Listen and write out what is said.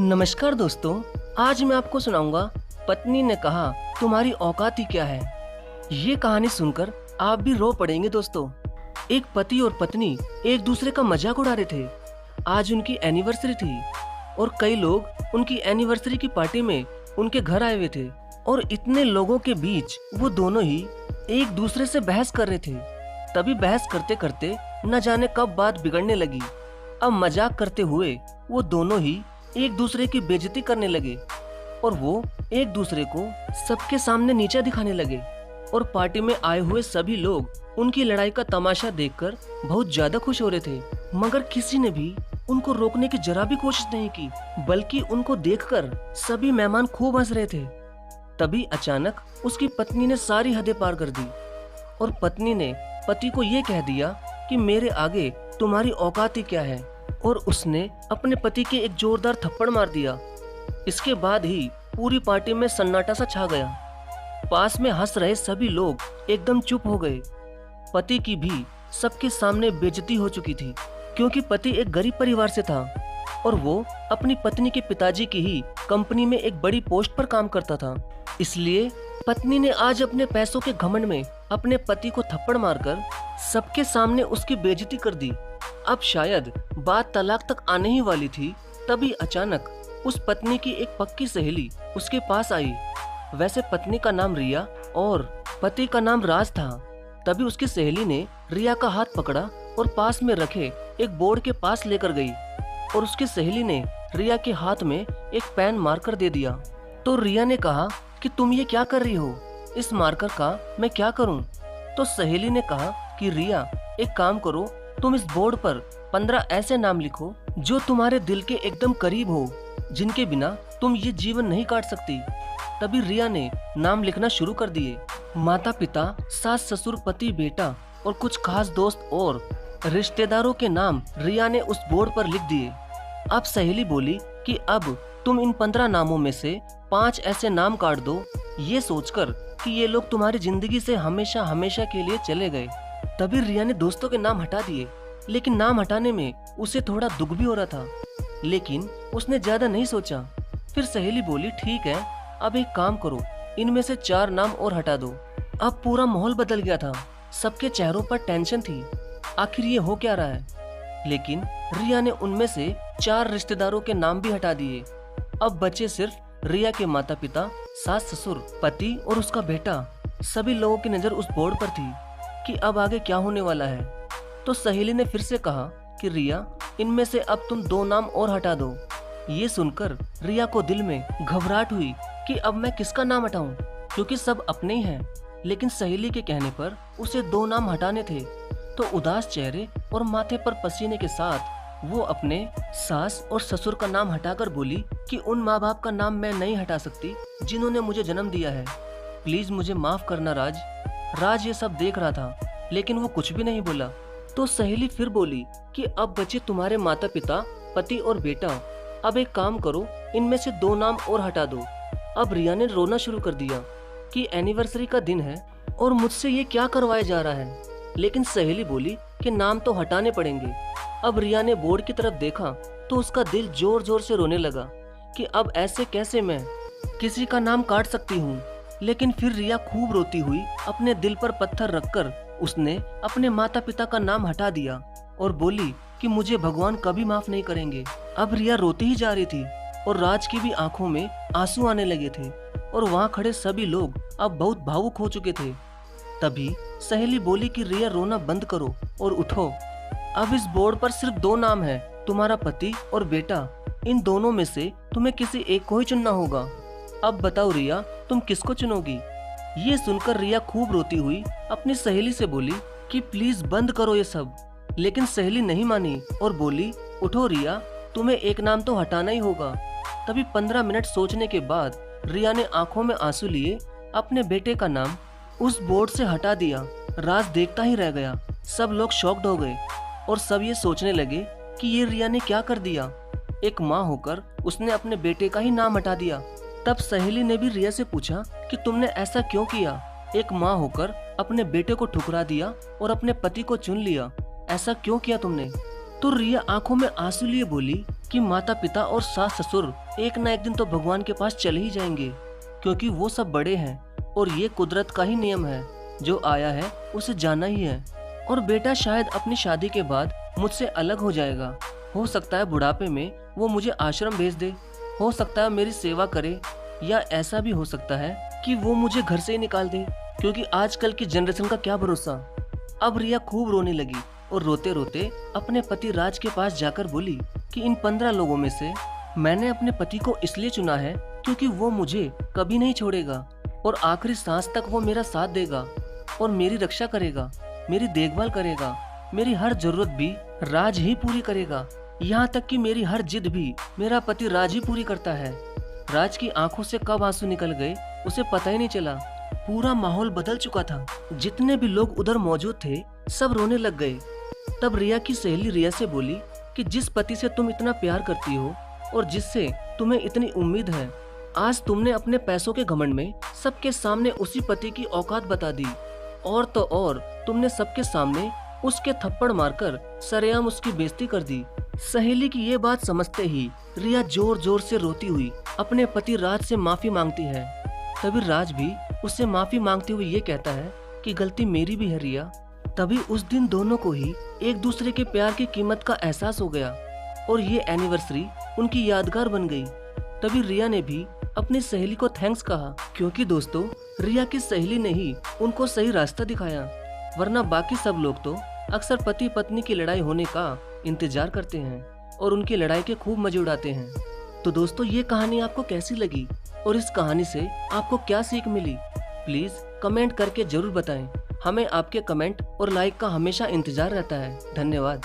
नमस्कार दोस्तों, आज मैं आपको सुनाऊंगा पत्नी ने कहा तुम्हारी औकात ही क्या है। ये कहानी सुनकर आप भी रो पड़ेंगे दोस्तों। एक पति और पत्नी एक दूसरे का मजाक उड़ा रहे थे। आज उनकी एनिवर्सरी थी और कई लोग उनकी एनिवर्सरी की पार्टी में उनके घर आए हुए थे और इतने लोगों के बीच वो दोनों ही एक दूसरे से बहस कर रहे थे। तभी बहस करते करते न जाने कब बात बिगड़ने लगी। अब मजाक करते हुए वो दोनों ही एक दूसरे की बेइज्जती करने लगे और वो एक दूसरे को सबके सामने नीचा दिखाने लगे और पार्टी में आए हुए सभी लोग उनकी लड़ाई का तमाशा देखकर बहुत ज्यादा खुश हो रहे थे। मगर किसी ने भी उनको रोकने की जरा भी कोशिश नहीं की, बल्कि उनको देखकर सभी मेहमान खूब हंस रहे थे। तभी अचानक उसकी पत्नी ने सारी हदें पार कर दी और पत्नी ने पति को ये कह दिया कि मेरे आगे तुम्हारी औकात ही क्या है, और उसने अपने पति के एक जोरदार थप्पड़ मार दिया। इसके बाद ही पूरी पार्टी में सन्नाटा सा छा गया। पास में हंस रहे सभी लोग एकदम चुप हो गए। पति की भी सबके सामने बेइज्जती हो चुकी थी, क्योंकि पति एक गरीब परिवार से था और वो अपनी पत्नी के पिताजी की ही कंपनी में एक बड़ी पोस्ट पर काम करता था। इसलिए पत्नी ने आज अपने पैसों के घमंड में अपने पति को थप्पड़ मारकर सबके सामने उसकी बेइज्जती कर दी। अब शायद बात तलाक तक आने ही वाली थी, तभी अचानक उस पत्नी की एक पक्की सहेली उसके पास आई। वैसे पत्नी का नाम रिया और पति का नाम राज था। तभी उसकी सहेली ने रिया का हाथ पकड़ा और पास में रखे एक बोर्ड के पास लेकर गई और उसकी सहेली ने रिया के हाथ में एक पेन मार्कर दे दिया। तो रिया ने कहा कि तुम ये क्या कर रही हो, इस मार्कर का मैं क्या करूं? तो सहेली ने कहा कि रिया, एक काम करो, तुम इस बोर्ड पर 15 ऐसे नाम लिखो जो तुम्हारे दिल के एकदम करीब हो, जिनके बिना तुम ये जीवन नहीं काट सकती। तभी रिया ने नाम लिखना शुरू कर दिए। माता पिता, सास ससुर, पति बेटा और कुछ खास दोस्त और रिश्तेदारों के नाम रिया ने उस बोर्ड पर लिख दिए। अब सहेली बोली कि अब तुम इन 15 नामों में से 5 ऐसे नाम काट दो, ये सोचकर कि ये लोग तुम्हारी जिंदगी से हमेशा हमेशा के लिए चले गए। तभी रिया ने दोस्तों के नाम हटा दिए, लेकिन नाम हटाने में उसे थोड़ा दुख भी हो रहा था, लेकिन उसने ज्यादा नहीं सोचा। फिर सहेली बोली ठीक है, अब एक काम करो, इनमें से 4 नाम और हटा दो। अब पूरा माहौल बदल गया था, सबके चेहरों पर टेंशन थी, आखिर ये हो क्या रहा है। लेकिन रिया ने उनमें से 4 रिश्तेदारों के नाम भी हटा दिए। अब बचे सिर्फ रिया के माता पिता, सास ससुर, पति और उसका बेटा। सभी लोगों की नजर उस बोर्ड पर थी कि अब आगे क्या होने वाला है। तो सहेली ने फिर से कहा कि रिया, इनमें से अब तुम 2 नाम और हटा दो। ये सुनकर रिया को दिल में घबराहट हुई कि अब मैं किसका नाम हटाऊं, क्योंकि सब अपने ही हैं। लेकिन सहेली के कहने पर उसे 2 नाम हटाने थे। तो उदास चेहरे और माथे पर पसीने के साथ वो अपने सास और ससुर का नाम हटाकर बोली कि उन माँ बाप का नाम मैं नहीं हटा सकती जिन्होंने मुझे जन्म दिया है। प्लीज मुझे माफ करना राज। राज ये सब देख रहा था, लेकिन वो कुछ भी नहीं बोला। तो सहेली फिर बोली कि अब बचे तुम्हारे माता पिता, पति और बेटा। अब एक काम करो, इनमें से 2 नाम और हटा दो। अब रिया ने रोना शुरू कर दिया कि एनिवर्सरी का दिन है और मुझसे ये क्या करवाया जा रहा है। लेकिन सहेली बोली कि नाम तो हटाने पड़ेंगे। अब रिया ने बोर्ड की तरफ देखा तो उसका दिल जोर जोर से रोने लगा कि अब ऐसे कैसे मैं किसी का नाम काट सकती हूँ। लेकिन फिर रिया खूब रोती हुई अपने दिल पर पत्थर रखकर उसने अपने माता पिता का नाम हटा दिया और बोली कि मुझे भगवान कभी माफ नहीं करेंगे। अब रिया रोती ही जा रही थी और राज की भी आंखों में आंसू आने लगे थे और वहाँ खड़े सभी लोग अब बहुत भावुक हो चुके थे। तभी सहेली बोली कि रिया, रोना बंद करो और उठो। अब इस बोर्ड पर सिर्फ 2 नाम है, तुम्हारा पति और बेटा। इन दोनों में से तुम्हें किसी एक को ही चुनना होगा। अब बताओ रिया, तुम किसको चुनोगी? ये सुनकर रिया खूब रोती हुई अपनी सहेली से बोली कि प्लीज बंद करो ये सब। लेकिन सहेली नहीं मानी और बोली उठो रिया, तुम्हें एक नाम तो हटाना ही होगा। तभी 15 मिनट सोचने के बाद रिया ने आंखों में आंसू लिए अपने बेटे का नाम उस बोर्ड से हटा दिया। राज देखता ही रह गया। सब लोग शॉक्ड हो गए और सब ये सोचने लगे कि ये रिया ने क्या कर दिया। एक माँ होकर उसने अपने बेटे का ही नाम हटा दिया। तब सहेली ने भी रिया से पूछा कि तुमने ऐसा क्यों किया? एक माँ होकर अपने बेटे को ठुकरा दिया और अपने पति को चुन लिया, ऐसा क्यों किया तुमने? तो रिया आंखों में आंसू लिए बोली कि माता पिता और सास ससुर एक ना एक दिन तो भगवान के पास चले ही जाएंगे, क्योंकि वो सब बड़े हैं और ये कुदरत का ही नियम है, जो आया है उसे जाना ही है। और बेटा शायद अपनी शादी के बाद मुझसे अलग हो जाएगा। हो सकता है बुढ़ापे में वो मुझे आश्रम भेज दे, हो सकता है मेरी सेवा करे, या ऐसा भी हो सकता है कि वो मुझे घर से ही निकाल दे, क्योंकि आजकल की जनरेशन का क्या भरोसा। अब रिया खूब रोने लगी और रोते रोते अपने पति राज के पास जाकर बोली कि इन 15 लोगों में से मैंने अपने पति को इसलिए चुना है क्योंकि वो मुझे कभी नहीं छोड़ेगा और आखिरी सांस तक वो मेरा साथ देगा और मेरी रक्षा करेगा, मेरी देखभाल करेगा, मेरी हर जरूरत भी राज ही पूरी करेगा। यहाँ तक कि मेरी हर जिद भी मेरा पति राज ही पूरी करता है। राज की आंखों से कब आंसू निकल गए उसे पता ही नहीं चला। पूरा माहौल बदल चुका था। जितने भी लोग उधर मौजूद थे सब रोने लग गए। तब रिया की सहेली रिया से बोली कि जिस पति से तुम इतना प्यार करती हो और जिससे तुम्हें इतनी उम्मीद है, आज तुमने अपने पैसों के घमंड में सबके सामने उसी पति की औकात बता दी। और तो और तुमने सबके सामने उसके थप्पड़ मारकर सरेआम उसकी बेइज्जती कर दी। सहेली की ये बात समझते ही रिया जोर जोर से रोती हुई अपने पति राज से माफी मांगती है। तभी राज भी उससे माफी मांगते हुए ये कहता है कि गलती मेरी भी है रिया। तभी उस दिन दोनों को ही एक दूसरे के प्यार की कीमत का एहसास हो गया और ये एनिवर्सरी उनकी यादगार बन गई। तभी रिया ने भी अपनी सहेली को थैंक्स कहा, क्योंकि दोस्तों रिया की सहेली ने ही उनको सही रास्ता दिखाया, वरना बाकी सब लोग तो अक्सर पति पत्नी की लड़ाई होने का इंतजार करते हैं और उनकी लड़ाई के खूब मजे उड़ाते हैं। तो दोस्तों ये कहानी आपको कैसी लगी और इस कहानी से आपको क्या सीख मिली, प्लीज कमेंट करके जरूर बताएं। हमें आपके कमेंट और लाइक का हमेशा इंतजार रहता है। धन्यवाद।